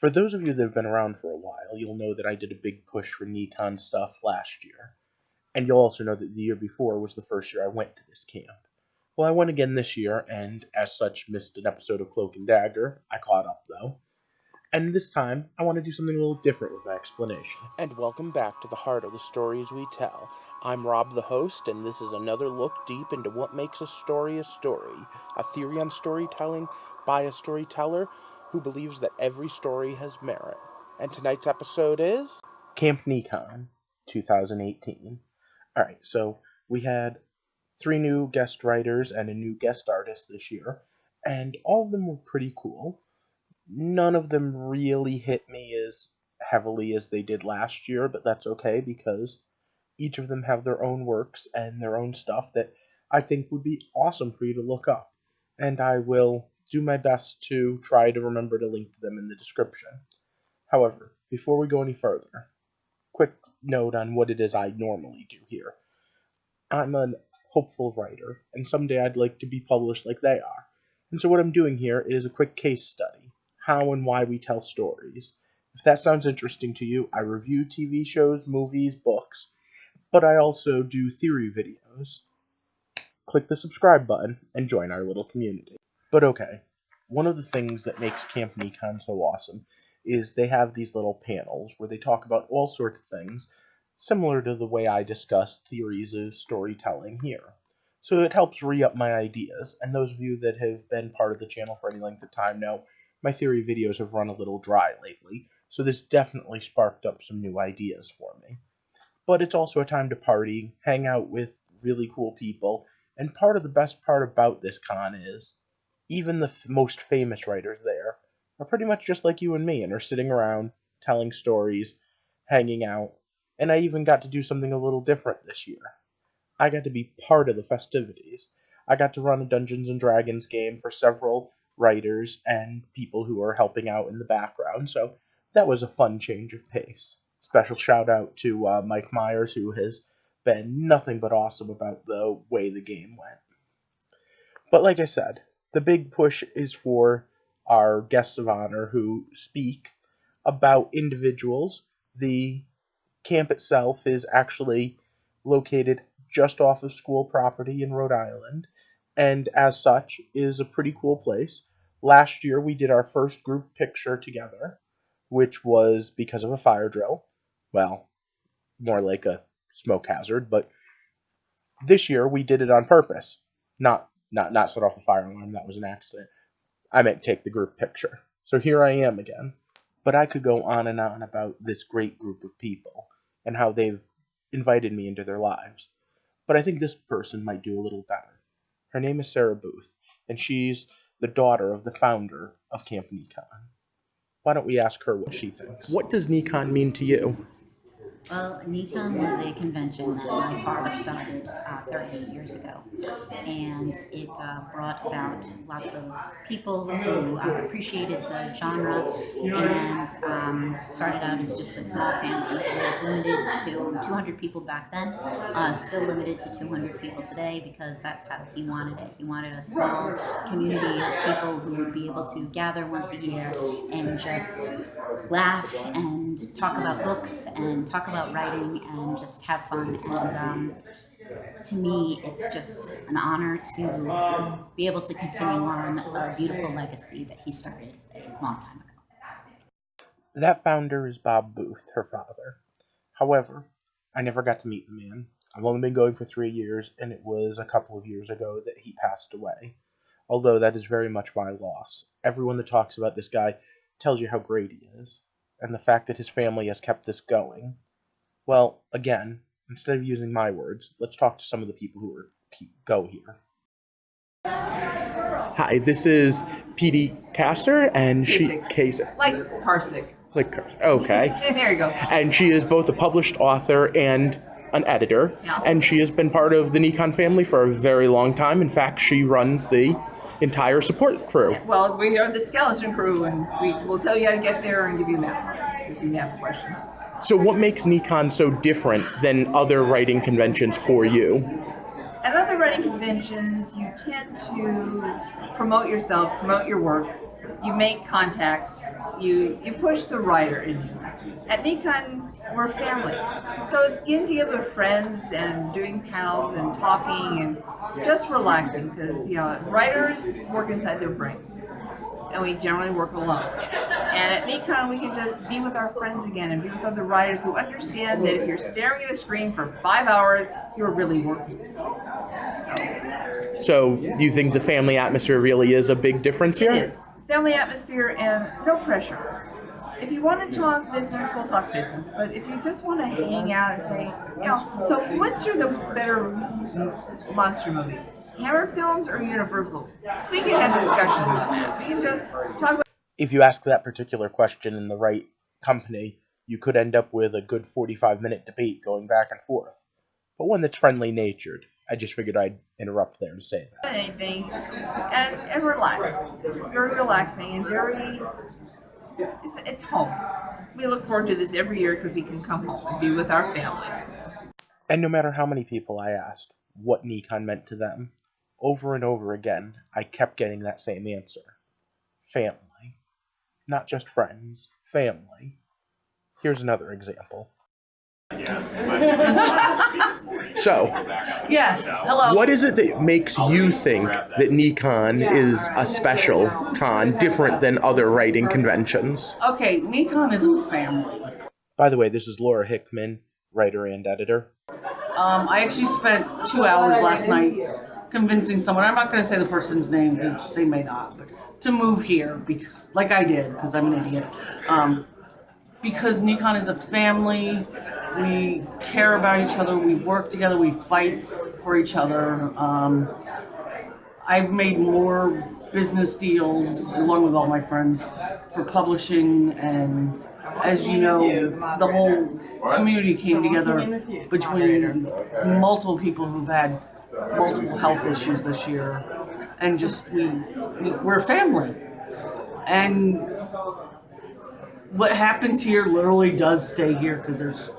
For those of you that have been around for a while, you'll know that I did a big push for Necon stuff last year. And you'll also know that the year before was the first year I went to this camp. Well, I went again this year, and as such missed an episode of Cloak and Dagger. I caught up, though. And this time, I want to do something a little different with my explanation. And welcome back to the heart of the stories we tell. I'm Rob, the host, and this is another look deep into what makes a story, a theory on storytelling by a storyteller who believes that every story has merit. And tonight's episode is Camp Necon 2018. Alright, so we had 3 new guest writers and a new guest artist this year, and all of them were pretty cool. None of them really hit me as heavily as they did last year, but that's okay because each of them have their own works and their own stuff that I think would be awesome for you to look up. And I will do my best to try to remember to link to them in the description. However, before we go any further, quick note on what it is I normally do here. I'm a hopeful writer, and someday I'd like to be published like they are. And so what I'm doing here is a quick case study. How and why we tell stories. If that sounds interesting to you, I review TV shows, movies, books, but I also do theory videos. Click the subscribe button and join our little community. But okay, one of the things that makes Camp Necon so awesome is they have these little panels where they talk about all sorts of things, similar to the way I discuss theories of storytelling here. So it helps re-up my ideas, and those of you that have been part of the channel for any length of time know my theory videos have run a little dry lately, so this definitely sparked up some new ideas for me. But it's also a time to party, hang out with really cool people, and part of the best part about this con is even the most famous writers there are pretty much just like you and me and are sitting around, telling stories, hanging out, and I even got to do something a little different this year. I got to be part of the festivities. I got to run a Dungeons & Dragons game for several writers and people who are helping out in the background, so that was a fun change of pace. Special shout out to Mike Myers, who has been nothing but awesome about the way the game went. But like I said, the big push is for our guests of honor who speak about individuals. The camp itself is actually located just off of school property in Rhode Island, and as such is a pretty cool place. Last year we did our first group picture together, which was because of a fire drill. Well, more like a smoke hazard, but this year we did it on purpose. Not set off the fire alarm, that was an accident. I meant take the group picture. So here I am again. But I could go on and on about this great group of people and how they've invited me into their lives. But I think this person might do a little better. Her name is Sarah Booth, and she's the daughter of the founder of Camp Necon. Why don't we ask her what she thinks? What does Necon mean to you? Well, Necon was a convention that my father started 38 years ago, and it brought about lots of people who appreciated the genre and started out as just a small family. It was limited to 200 people back then, still limited to 200 people today because that's how he wanted it. He wanted a small community of people who would be able to gather once a year and just laugh and talk about books and talk about writing and just have fun. And to me, it's just an honor to be able to continue on a beautiful legacy that he started a long time ago. That founder is Bob Booth, her father. However, I never got to meet the man. I've only been going for 3 years, and it was a couple of years ago that he passed away. Although that is very much my loss. Everyone that talks about this guy tells you how great he is, and the fact that his family has kept this going. Well, again, instead of using my words, let's talk to some of the people who go here. Hi, this is P.D. Castor, and Kasich. Like Karsick. Okay. There you go. And she is both a published author and an editor, Yeah. And she has been part of the Necon family for a very long time. In fact, she runs the entire support crew. Well, we are the skeleton crew, and we will tell you how to get there and give you maps if you have questions. So what makes Necon so different than other writing conventions for you? At other writing conventions, you tend to promote yourself, promote your work, you make contacts, you push the writer in you. At Necon, we're family. So it's getting together with friends and doing panels and talking and just relaxing because, writers work inside their brains and we generally work alone. And at Necon, we can just be with our friends again and be with other writers who understand that if you're staring at a screen for 5 hours, you're really working. So you think the family atmosphere really is a big difference here? It is. Family atmosphere and no pressure. If you want to talk business, we'll talk business. But if you just want to hang out and say, so which are the better monster movies? Hammer Films or Universal? We can have discussions on that. We can just talk about. If you ask that particular question in the right company, you could end up with a good 45-minute debate going back and forth. But one that's friendly natured. I just figured I'd interrupt there to say that. Anything and relax. This is very relaxing and very. It's home. We look forward to this every year because we can come home and be with our family. And no matter how many people I asked what Necon meant to them, over and over again, I kept getting that same answer. Family. Not just friends. Family. Here's another example. So, yes, hello. What is it that makes you think that Necon is a special con, different than other writing conventions? Okay, Necon is a family. By the way, this is Laura Hickman, writer and editor. I actually spent 2 hours last night convincing someone, I'm not going to say the person's name because they may not, but to move here, like I did, because I'm an idiot. Because Necon is a family, we care about each other, we work together, we fight for each other. I've made more business deals, along with all my friends, for publishing, and as you know, the whole community came together between multiple people who've had multiple health issues this year, and just we're a family. And what happens here literally does stay here because there's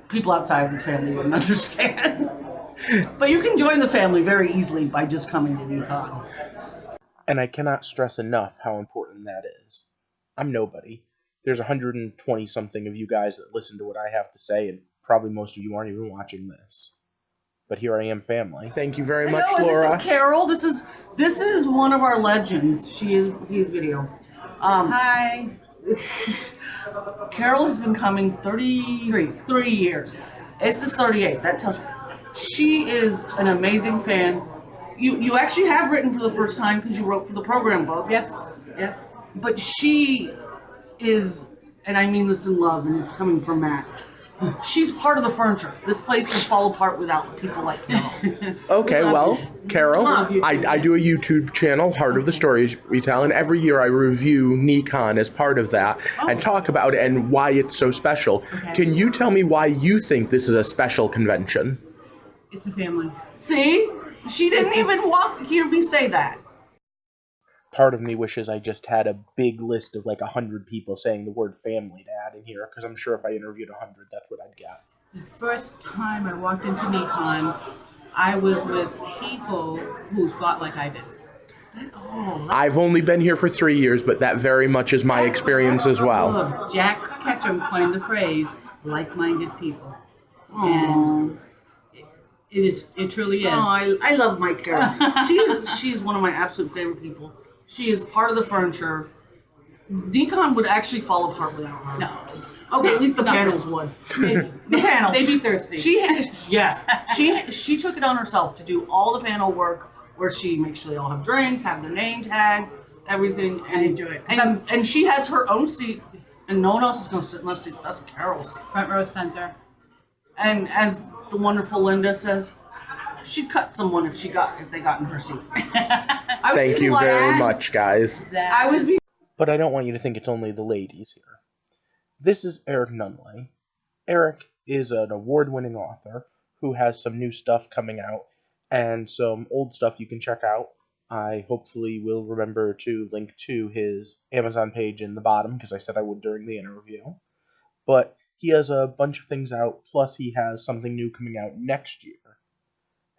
people outside of the family wouldn't understand. But you can join the family very easily by just coming to Necon. And I cannot stress enough how important that is. I'm nobody. There's 120-something of you guys that listen to what I have to say, and probably most of you aren't even watching this. But here I am, family. Thank you very much, Laura. This is Carol. This is one of our legends. He's video. Hi. Carol has been coming 33 years. This is 38. That tells you. She is an amazing fan. You actually have written for the first time because you wrote for the program book. Yes. But she is, and I mean this in love, and it's coming from Matt. She's part of the furniture. This place can fall apart without people like Carol. Okay, well, Carol, I do a YouTube channel, Heart of the Stories We Tell, and every year I review Necon as part of that and talk about it and why it's so special. Okay. Can you tell me why you think this is a special convention? It's a family. See? She didn't even hear me say that. Part of me wishes I just had a big list of like 100 people saying the word family to add in here, because I'm sure if I interviewed 100, that's what I'd get. The first time I walked into Necon, I was with people who thought like I did. I've only been here for 3 years, but that very much is my experience as well. Jack Ketchum coined the phrase, like-minded people. And it truly is. Oh, I love my Carol. She's one of my absolute favorite people. She is part of the furniture. Necon would actually fall apart without her. No. Okay, at least the panels would. The panels. They'd be thirsty. She took it on herself to do all the panel work, where she makes sure they all have drinks, have their name tags, everything, and enjoy it. And she has her own seat, and no one else is going to sit in that seat. That's Carol's. Front row center. And as the wonderful Linda says, she'd cut someone if they got in her seat. Thank you very much, guys. But I don't want you to think it's only the ladies here. This is Eric Nunley. Eric is an award-winning author who has some new stuff coming out and some old stuff you can check out. I hopefully will remember to link to his Amazon page in the bottom, because I said I would during the interview. But he has a bunch of things out, plus he has something new coming out next year.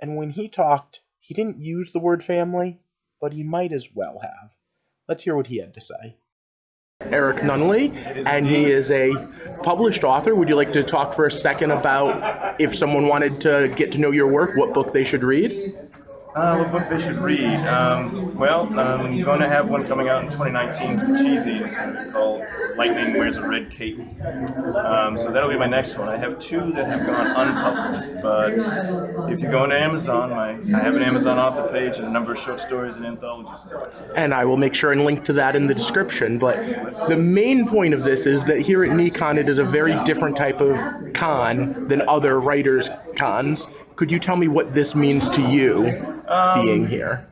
And when he talked, he didn't use the word family, but he might as well have. Let's hear what he had to say. Eric Nunnally, and he is a published author. Would you like to talk for a second about if someone wanted to get to know your work, what book they should read? What book they should read? I'm going to have one coming out in 2019 from Cheesy. It's going to be called Lightning Wears a Red Cape. So that'll be my next one. I have two that have gone unpublished, but if you go into Amazon, I have an Amazon author page and a number of short stories and anthologies. And I will make sure and link to that in the description. But the main point of this is that here at Necon, it is a very different type of con than other writers' cons. Could you tell me what this means to you, being here?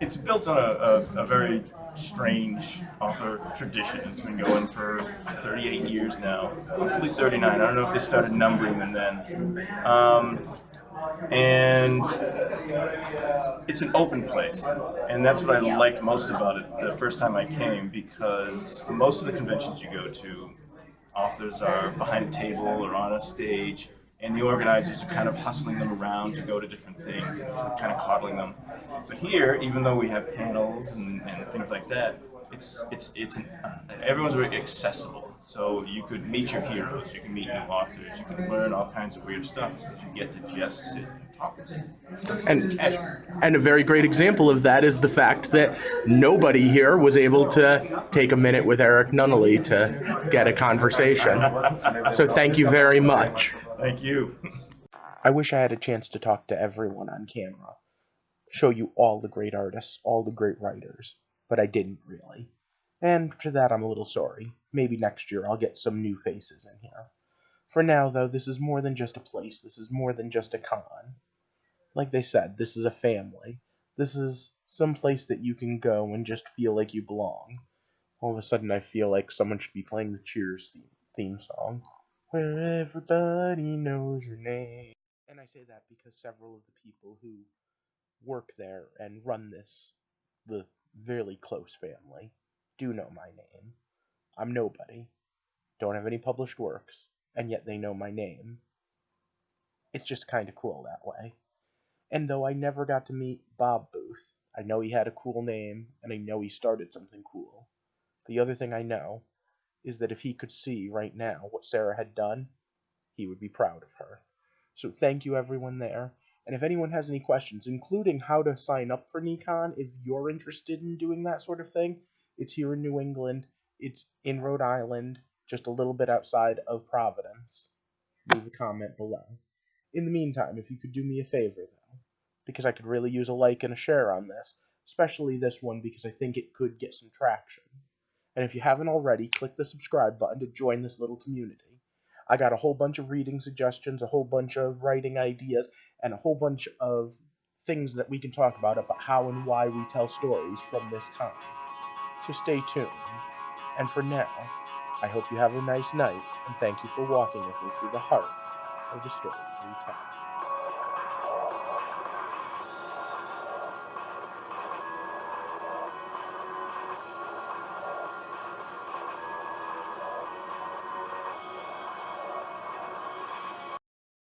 It's built on a very strange author tradition. It's been going for 38 years now, possibly 39. I don't know if they started numbering them then. And it's an open place, and that's what I liked most about it the first time I came, because most of the conventions you go to, authors are behind a table or on a stage, and the organizers are kind of hustling them around to go to different things and kind of coddling them. But here, even though we have panels and things like that, everyone's very accessible. So you could meet your heroes, you can meet new authors, you can learn all kinds of weird stuff because you get to just sit and talk with them. And a very great example of that is the fact that nobody here was able to take a minute with Eric Nunnally to get a conversation. So thank you very much. Thank you. I wish I had a chance to talk to everyone on camera, show you all the great artists, all the great writers, but I didn't really. And for that, I'm a little sorry. Maybe next year I'll get some new faces in here. For now, though, this is more than just a place. This is more than just a con. Like they said, this is a family. This is some place that you can go and just feel like you belong. All of a sudden, I feel like someone should be playing the Cheers theme song. Where everybody knows your name. And I say that because several of the people who work there and run this, the very close family, do know my name. I'm nobody. Don't have any published works, and yet they know my name. It's just kind of cool that way. And though I never got to meet Bob Booth, I know he had a cool name, and I know he started something cool. The other thing I know is that if he could see right now what Sarah had done, he would be proud of her. So thank you everyone there. And if anyone has any questions, including how to sign up for Necon, if you're interested in doing that sort of thing, it's here in New England. It's in Rhode Island, just a little bit outside of Providence. Leave a comment below. In the meantime, if you could do me a favor, though, because I could really use a like and a share on this, especially this one because I think it could get some traction. And if you haven't already, click the subscribe button to join this little community. I got a whole bunch of reading suggestions, a whole bunch of writing ideas, and a whole bunch of things that we can talk about how and why we tell stories from this con. So stay tuned. And for now, I hope you have a nice night, and thank you for walking with me through the heart of the stories we tell.